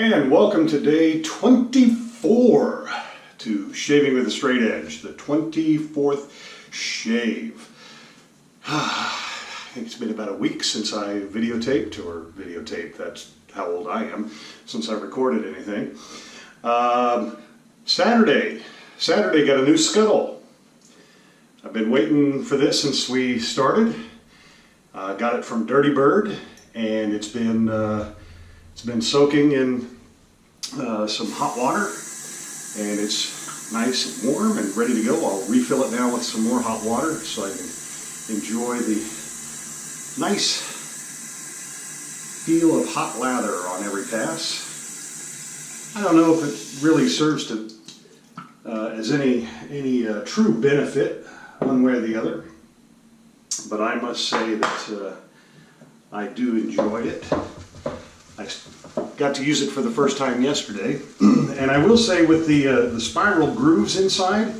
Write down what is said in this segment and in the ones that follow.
And welcome to day 24 to Shaving with a Straight Edge, the 24th shave. I think it's been about a week since I videotaped, that's how old I am, since I recorded anything. Saturday got a new scuttle. I've been waiting for this since we started. Got it from Dirty Bird, and it's been soaking in some hot water, and it's nice and warm and ready to go. I'll refill it now with some more hot water so I can enjoy the nice feel of hot lather on every pass. I don't know if it really serves to as any true benefit one way or the other, but I must say that I do enjoy it. I got to use it for the first time yesterday, and I will say with the spiral grooves inside,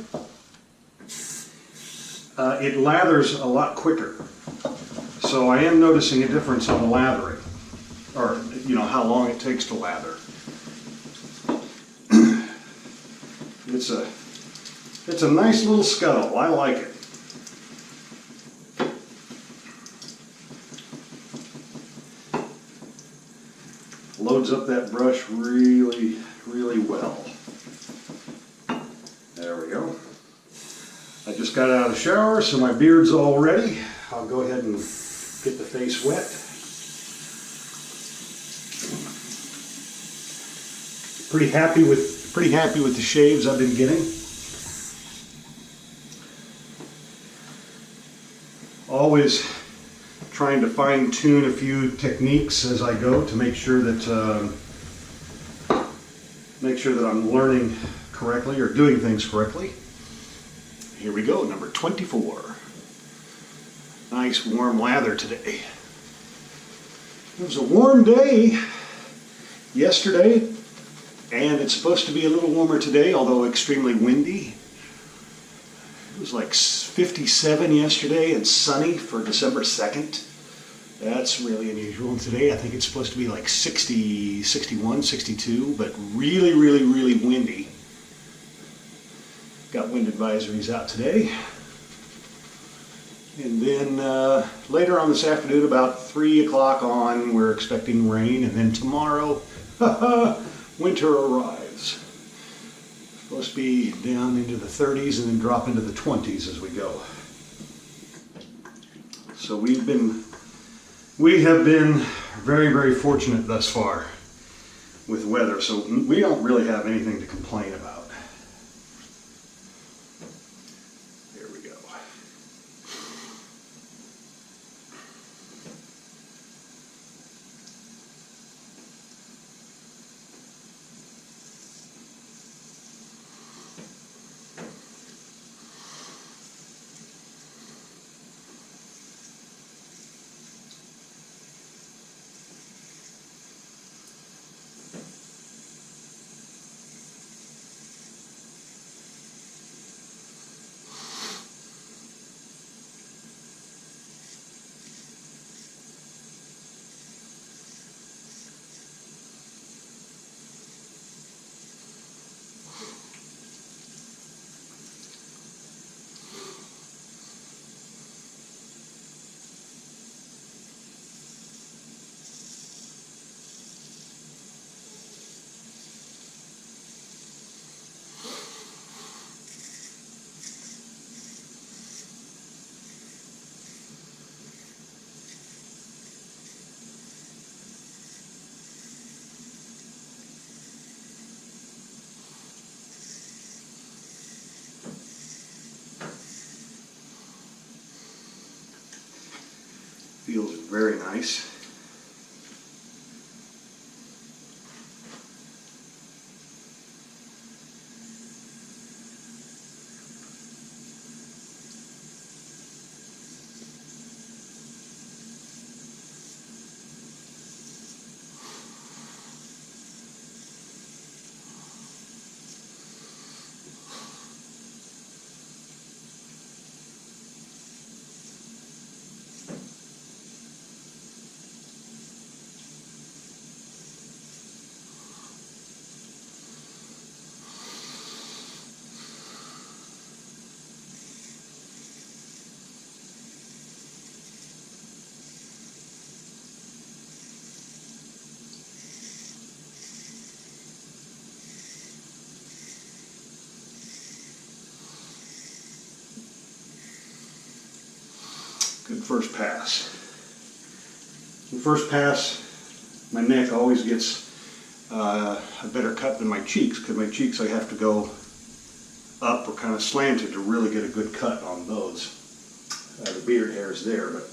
it lathers a lot quicker. So I am noticing a difference on the lathering, or how long it takes to lather. It's a nice little scuttle. I like it. Loads up that brush really, really well. There we go. I just got out of the shower, so my beard's all ready. I'll go ahead and get the face wet. Pretty happy with the shaves I've been getting. Always trying to fine-tune a few techniques as I go to make sure that I'm learning correctly or doing things correctly. Here we go, number 24. Nice warm lather today. It was a warm day yesterday, and it's supposed to be a little warmer today, although extremely windy. It was like 57 yesterday and sunny for December 2nd. That's really unusual. And today I think it's supposed to be like 60, 61, 62, but really, really, really windy. Got wind advisories out today. And then later on this afternoon, about 3 o'clock on, we're expecting rain. And then tomorrow, winter arrives. Supposed to be down into the 30s and then drop into the 20s as we go. So we have been very, very fortunate thus far with weather, so we don't really have anything to complain about. There we go. Feels very nice. Good first pass. The first pass, my neck always gets a better cut than my cheeks, because my cheeks I have to go up or kind of slanted to really get a good cut on those. The beard hair is there, but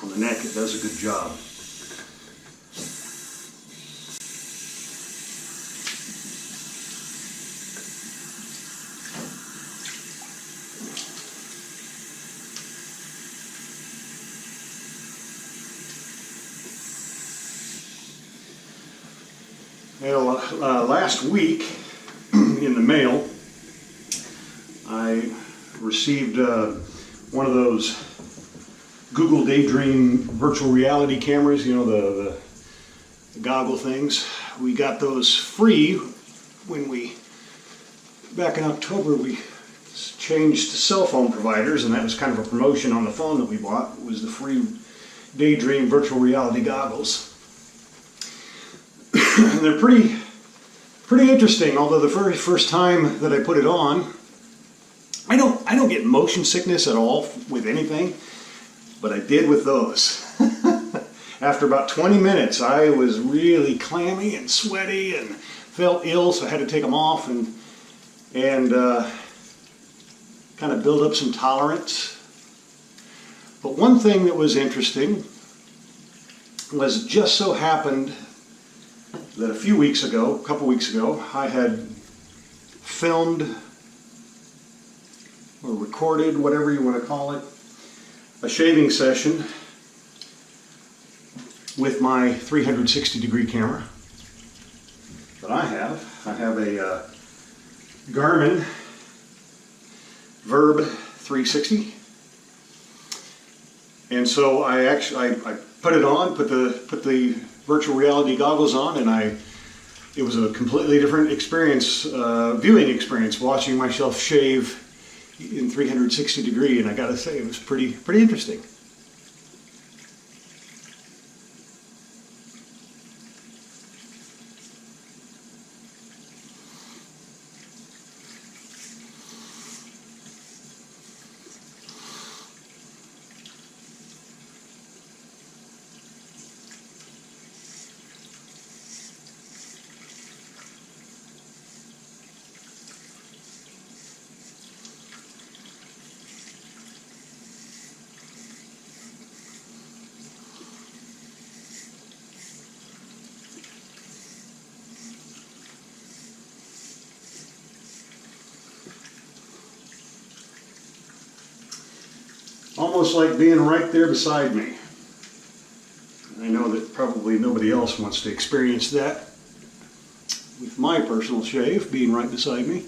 on the neck it does a good job. Well, last week in the mail I received one of those Google Daydream virtual reality cameras, you know, the goggle things. We got those free when back in October, we changed to cell phone providers, and that was kind of a promotion on the phone that we bought. It was the free Daydream virtual reality goggles. And they're pretty interesting, although the very first time that I put it on, I don't get motion sickness at all with anything, but I did with those. After about 20 minutes, I was really clammy and sweaty and felt ill, so I had to take them off and kind of build up some tolerance. But one thing that was interesting was it just so happened that a couple weeks ago, I had filmed or recorded, whatever you want to call it, a shaving session with my 360-degree camera that I have. I have a Garmin Verb 360, and so I put it on, put the virtual reality goggles on, and it was a completely different experience, viewing experience, watching myself shave in 360 degree, and I gotta say it was pretty interesting. Almost like being right there beside me. I know that probably nobody else wants to experience that with my personal shave being right beside me.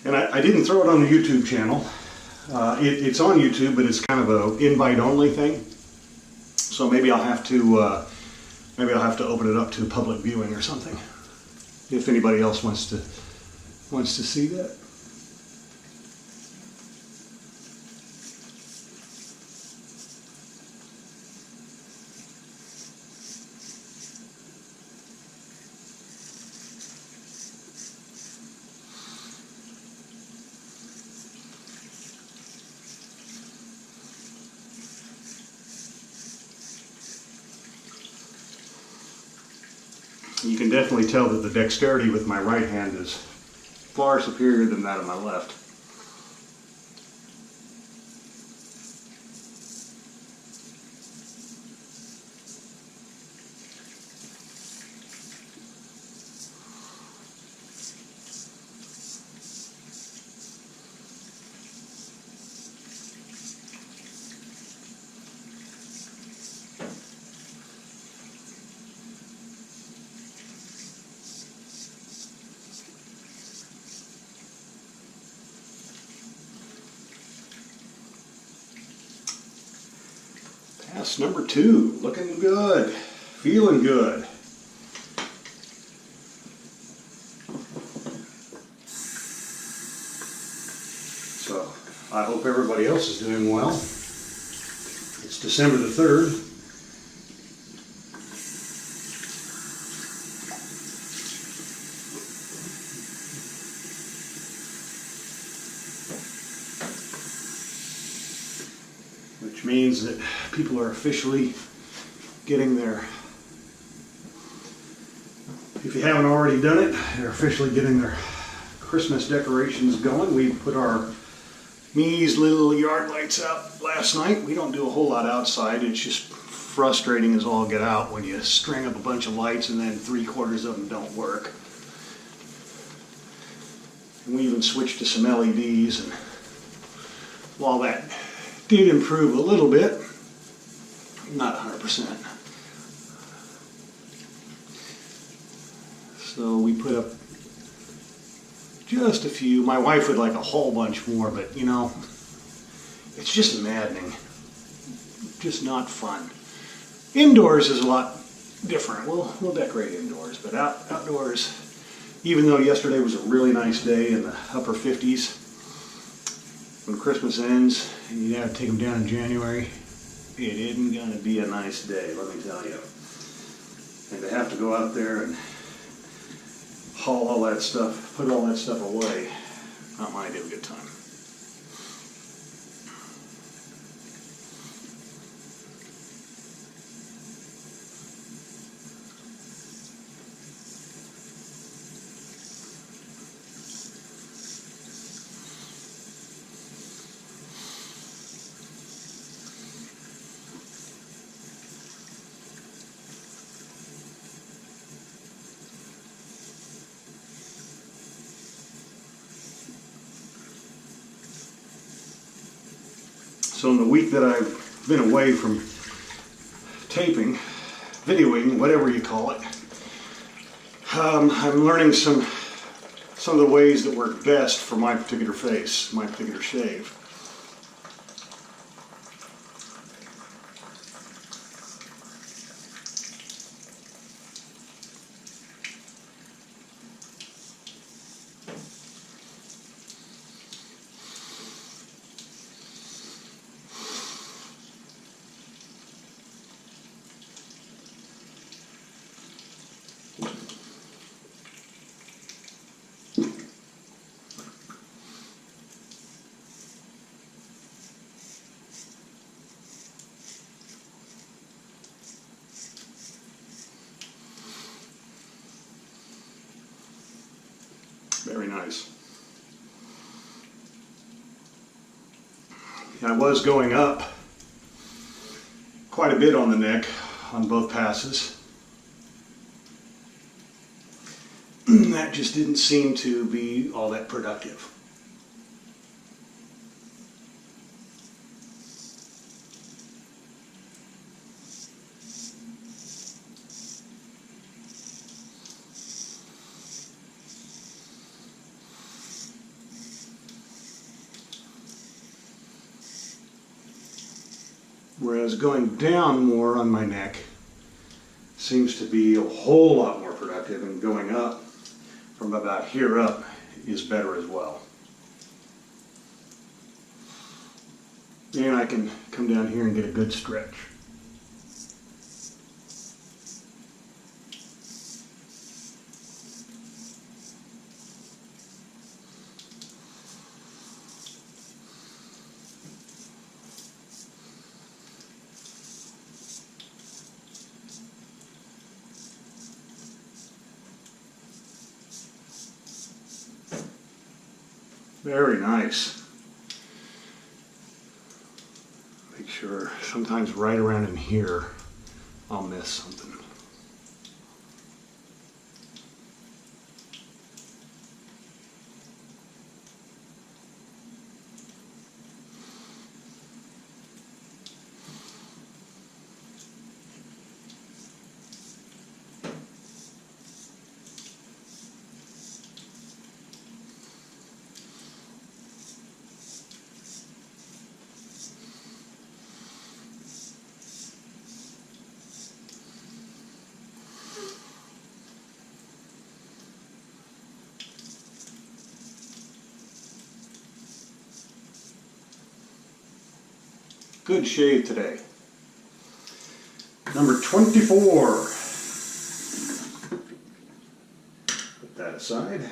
And I didn't throw it on the YouTube channel. It's on YouTube, but it's kind of an invite-only thing. So maybe I'll have to open it up to public viewing or something, if anybody else wants to see that. You can definitely tell that the dexterity with my right hand is far superior than that of my left. Pass number 2, looking good, feeling good. So I hope everybody else is doing well. It's December the 3rd, means that people are officially getting their, if you haven't already done it, they're officially getting their Christmas decorations going. We put our Me's little yard lights out last night. We don't do a whole lot outside. It's just frustrating as all get out when you string up a bunch of lights and then 3/4 of them don't work. And we even switched to some LEDs, and while that did improve a little bit, not 100%. So we put up just a few. My wife would like a whole bunch more, but you know, it's just maddening. Just not fun. Indoors is a lot different. We'll decorate indoors, but outdoors, even though yesterday was a really nice day in the upper 50s, when Christmas ends and you have to take them down in January, it isn't going to be a nice day, let me tell you. And to have to go out there and haul all that stuff, put all that stuff away, not my idea of a good time. So in the week that I've been away from taping, videoing, whatever you call it, I'm learning some of the ways that work best for my particular face, my particular shave. Very nice. I was going up quite a bit on the neck on both passes. That just didn't seem to be all that productive. Whereas going down more on my neck seems to be a whole lot more productive, and going up from about here up is better as well. And I can come down here and get a good stretch. Very nice. Make sure sometimes right around in here I'll miss something. Good shave today. Number 24. Put that aside.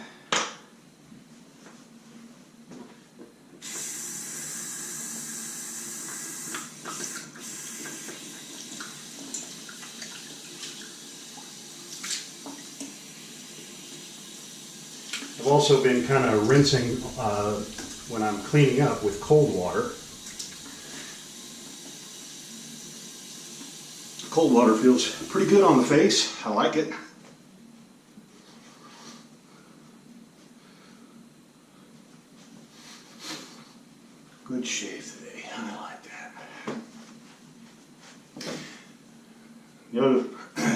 also been kind of rinsing when I'm cleaning up with cold water. Cold water feels pretty good on the face. I like it. Good shave today. I like that.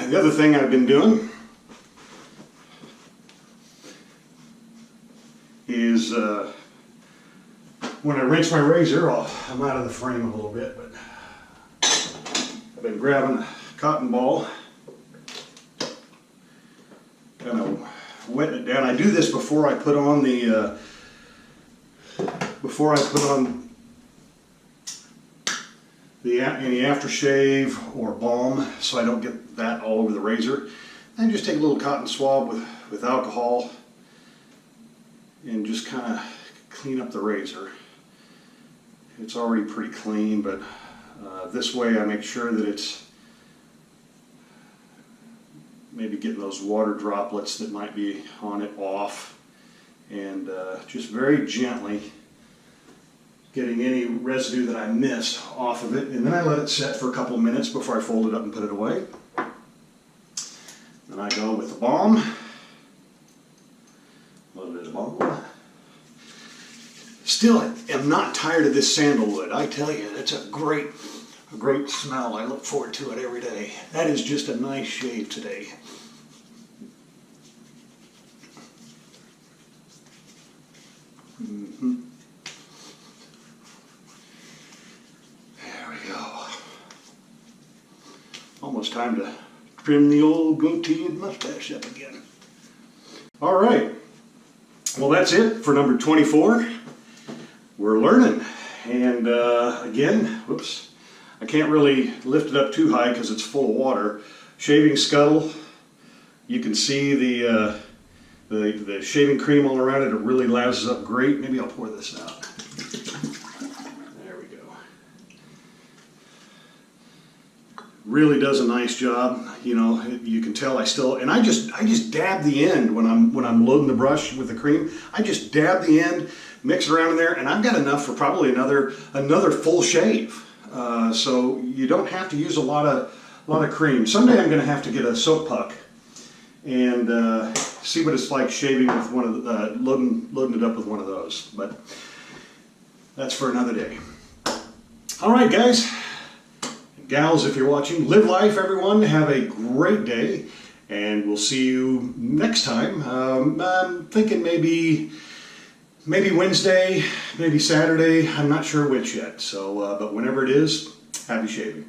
The other thing I've been doing is when I rinse my razor, I'm out of the frame a little bit, but I've been grabbing a cotton ball, kind of wetting it down. I do this before I put on the any aftershave or balm, so I don't get that all over the razor. And just take a little cotton swab with alcohol and just kind of clean up the razor. It's already pretty clean, but this way I make sure that it's maybe getting those water droplets that might be on it off, and just very gently getting any residue that I missed off of it, and then I let it set for a couple of minutes before I fold it up and put it away. Then I go with the balm, a little bit of balm. Still am not tired of this sandalwood. I tell you, it's a great smell. I look forward to it every day. That is just a nice shave today. There we go. Almost time to trim the old goatee and mustache up again. All right. Well, that's it for number 24. We're learning. And again, whoops, I can't really lift it up too high because it's full of water. Shaving scuttle, you can see the shaving cream all around it. It really lathers up great. Maybe I'll pour this out. There we go. Really does a nice job. You know, you can tell I just dab the end when I'm loading the brush with the cream. I just dab the end, mix it around in there, and I've got enough for probably another full shave. So you don't have to use a lot of cream. Someday I'm going to have to get a soap puck and see what it's like shaving with one of the loading it up with one of those. But that's for another day. All right, guys, gals, if you're watching, live life, everyone. Have a great day, and we'll see you next time. I'm thinking maybe Wednesday, maybe Saturday. I'm not sure which yet. So, but whenever it is, happy shaving.